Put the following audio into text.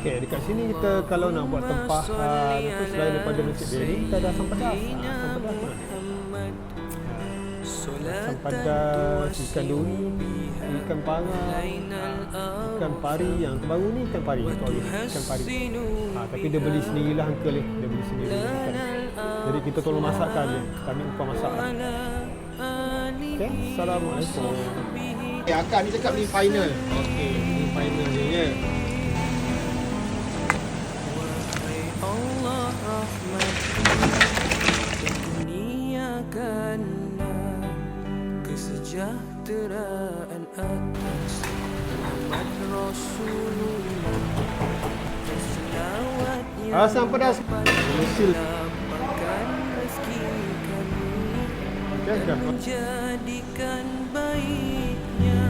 Okay, dekat sini kita kalau nak buat tempahan apa selain daripada nasi biryani, kita ada asam pedas. Asam pedas mana? Asam pedas, ikan duri, ikan parang, ikan pari yang terbaru ni ikan pari, ikan pari. Tapi dia beli sendirilah uncle ni, dia beli sendiri ikan. Jadi kita tolong masakkan dia, kami upah masak. Okay, assalamualaikum. Okay, akak ni cakap ni final. Okay, ni final dia ya. Kesejahteraan atas Muhammad Rasulullah, selawat yang Asam pedas mesil. lapangkan rezeki kami, Okay, dah. menjadikan baiknya